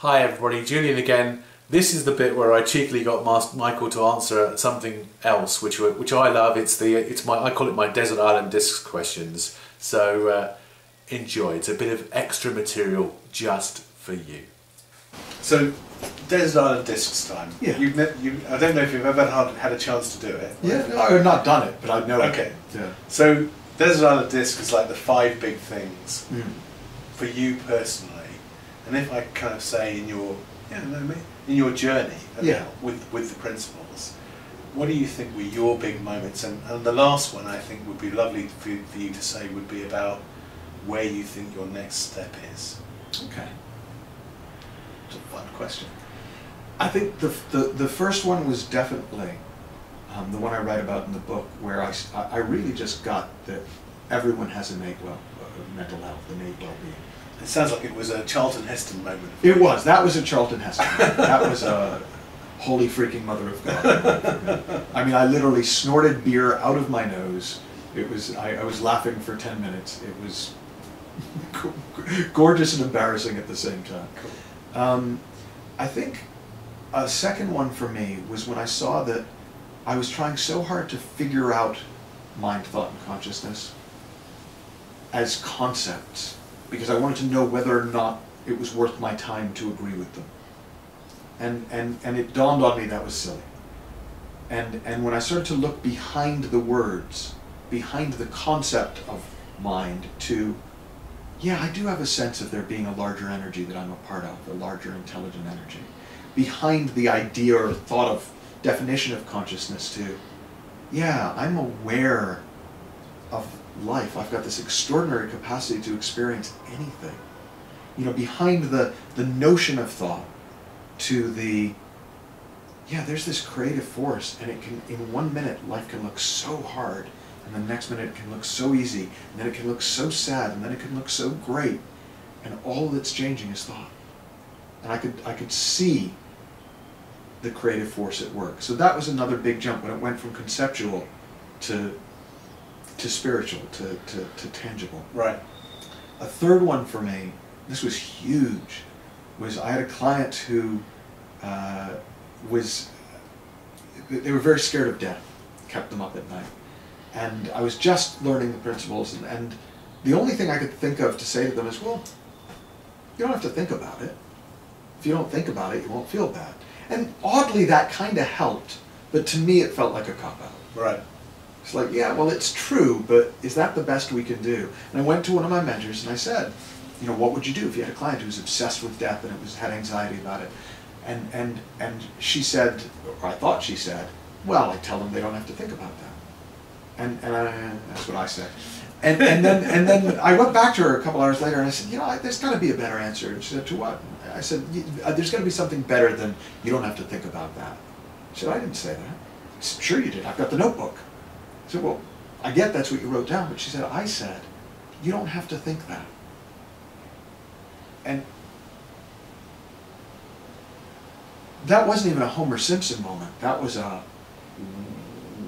Hi everybody, Julian again. This is the bit where I cheekily got Michael to answer something else, which I love. I call it my desert island discs questions. So enjoy. It's a bit of extra material just for you. So desert island discs time. Yeah. I don't know if you've ever had a chance to do it. Yeah, no, I've not done it, but I know. Okay. It. Yeah. So desert island disc is like the 5 big things for you personally. And if I kind of say in your journey with the principles, what do you think were your big moments? And the last one I think would be lovely for you to say would be about where you think your next step is. Okay. It's a fun question. I think the first one was definitely the one I write about in the book, where I really just got that everyone has innate mental health, innate well-being. It sounds like it was a Charlton Heston moment. It was. That was a Charlton Heston moment. That was a holy freaking mother of God. I mean, I literally snorted beer out of my nose. It was. I was laughing for 10 minutes. It was gorgeous and embarrassing at the same time. Cool. I think a second one for me was when I saw that I was trying so hard to figure out mind, thought, and consciousness as concepts, because I wanted to know whether or not it was worth my time to agree with them. And it dawned on me that was silly. And when I started to look behind the words, behind the concept of mind, to, yeah, I do have a sense of there being a larger energy that I'm a part of, a larger intelligent energy. Behind the idea or thought of definition of consciousness, to, yeah, I'm aware of life. I've got this extraordinary capacity to experience anything. You know, behind the notion of thought, to the, yeah, there's this creative force, and it can, in 1 minute, life can look so hard, and the next minute it can look so easy, and then it can look so sad, and then it can look so great, and all that's changing is thought. And I could see the creative force at work. So that was another big jump when it went from conceptual to spiritual, to tangible. Right. A third one for me, this was huge, was I had a client who they were very scared of death, kept them up at night. And I was just learning the principles, and the only thing I could think of to say to them is, well, you don't have to think about it. If you don't think about it, you won't feel bad. And oddly, that kind of helped, but to me it felt like a cop-out. Right. It's like, yeah, well, it's true, but is that the best we can do? And I went to one of my mentors and I said, you know, what would you do if you had a client who was obsessed with death and had anxiety about it? And she said, or I thought she said, well, I tell them they don't have to think about that. That's what I said. And then I went back to her a couple hours later and I said, you know, there's got to be a better answer. And she said, to what? I said, there's got to be something better than you don't have to think about that. She said, I didn't say that. I said, sure you did. I've got the notebook. I said, well, I get that's what you wrote down, but she said, I said, you don't have to think that. And that wasn't even a Homer Simpson moment. That was a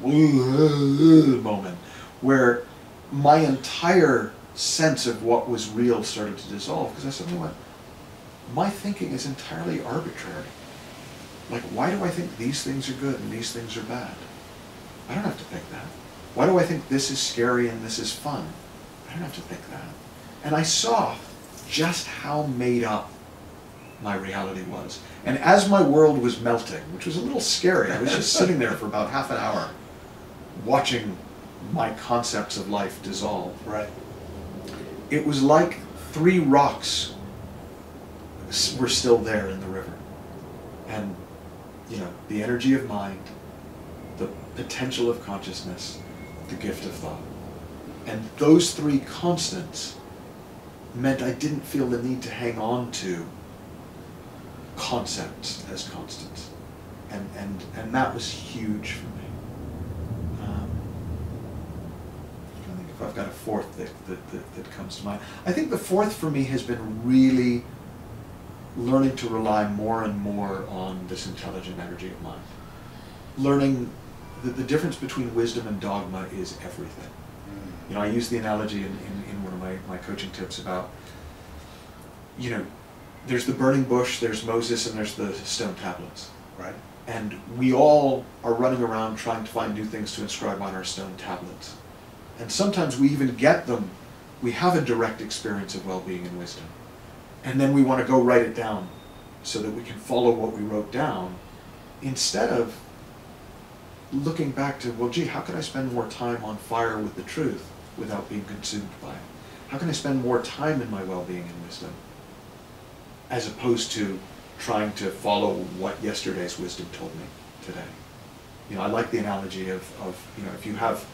moment where my entire sense of what was real started to dissolve, because I suddenly went, my thinking is entirely arbitrary. Like, why do I think these things are good and these things are bad? I don't have to think that. Why do I think this is scary and this is fun? I don't have to think that. And I saw just how made up my reality was. And as my world was melting, which was a little scary, I was just sitting there for about half an hour watching my concepts of life dissolve. Right. It was like 3 rocks were still there in the river. And, you know, the energy of mind, the potential of consciousness, the gift of thought. And those 3 constants meant I didn't feel the need to hang on to concepts as constants. And that was huge for me. I think if I've got a fourth that comes to mind. I think the fourth for me has been really learning to rely more and more on this intelligent energy of mind. Learning that the difference between wisdom and dogma is everything. You know, I use the analogy in one of my coaching tips about, you know, there's the burning bush, there's Moses, and there's the stone tablets. Right. And we all are running around trying to find new things to inscribe on our stone tablets. And sometimes we even get them, we have a direct experience of well-being and wisdom. And then we want to go write it down so that we can follow what we wrote down, instead of looking back to, well, gee, how can I spend more time on fire with the truth without being consumed by it? How can I spend more time in my well-being and wisdom, as opposed to trying to follow what yesterday's wisdom told me today? You know, I like the analogy of you know, if you have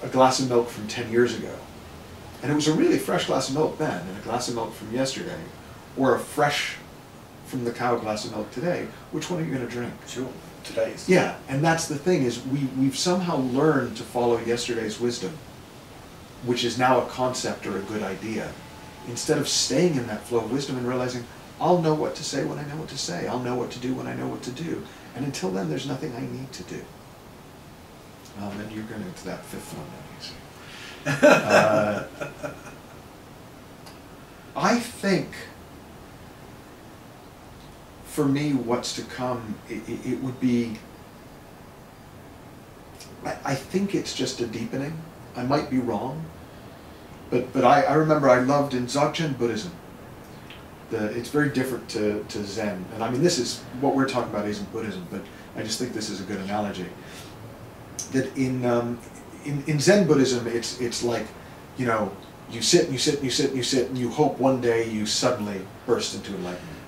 a glass of milk from 10 years ago, and it was a really fresh glass of milk then, and a glass of milk from yesterday, or a fresh from the cow glass of milk today, which one are you going to drink? Sure, today's. Yeah, and that's the thing, is we've somehow learned to follow yesterday's wisdom, which is now a concept or a good idea, instead of staying in that flow of wisdom and realizing, I'll know what to say when I know what to say, I'll know what to do when I know what to do, and until then there's nothing I need to do. And you're going into that fifth one now, you see. I think, for me, what's to come, it would be, I think it's just a deepening. I might be wrong, but I remember I loved in Dzogchen Buddhism. It's very different to Zen, and I mean, this is, what we're talking about isn't Buddhism, but I just think this is a good analogy. That in Zen Buddhism, it's like, you know, you sit and you sit and you sit and you sit and you hope one day you suddenly burst into enlightenment.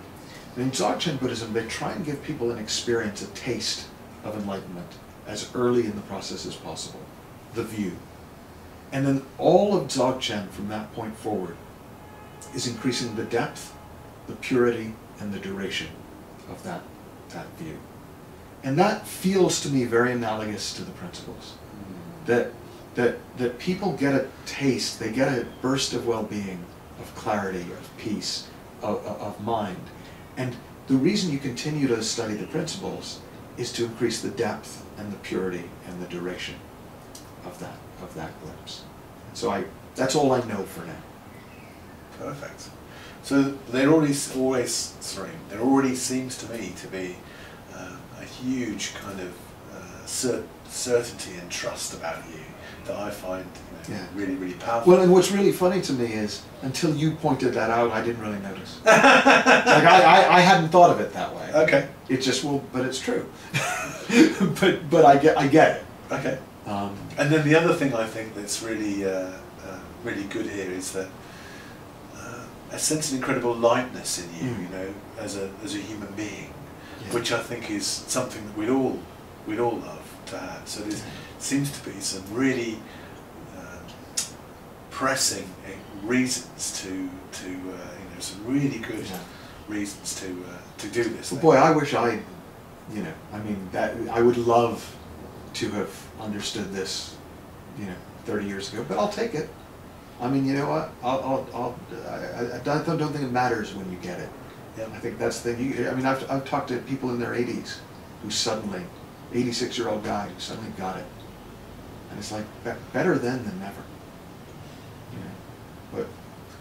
And in Dzogchen Buddhism, they try and give people an experience, a taste of enlightenment as early in the process as possible, the view. And then all of Dzogchen from that point forward is increasing the depth, the purity, and the duration of that view. And that feels to me very analogous to the principles. That people get a taste, they get a burst of well-being, of clarity, of peace, of mind. And the reason you continue to study the principles is to increase the depth and the purity and the duration of that glimpse. So that's all I know for now. Perfect. So there already seems to me to be a huge kind of certainty and trust about you that I find, you know, really, really powerful. Well, and what's really funny to me is, until you pointed that out, I didn't really notice. Like I hadn't thought of it that way. Okay. It's just, well, but it's true. but I get it. Okay. And then the other thing I think that's really really good here is that a sense of incredible lightness in you, you know, as a human being, which I think is something that we'd all love to have. So there seems to be some really pressing reasons to you know, some really good reasons to do this. Well, boy, I wish I mean, that I would love to have understood this, you know, 30 years ago, but I'll take it. I mean, you know what? I don't think it matters when you get it. Yeah. I think that's the thing. I mean, I've talked to people in their 80s who suddenly, 86-year-old guy who suddenly got it, and it's like better then than never. You know, but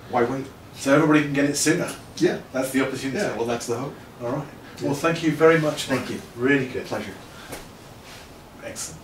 why wait? So everybody can get it sooner. Yeah, that's the opportunity. Yeah, well, that's the hope. All right. Well, thank you very much. Thank you. Really good. Pleasure. Excellent.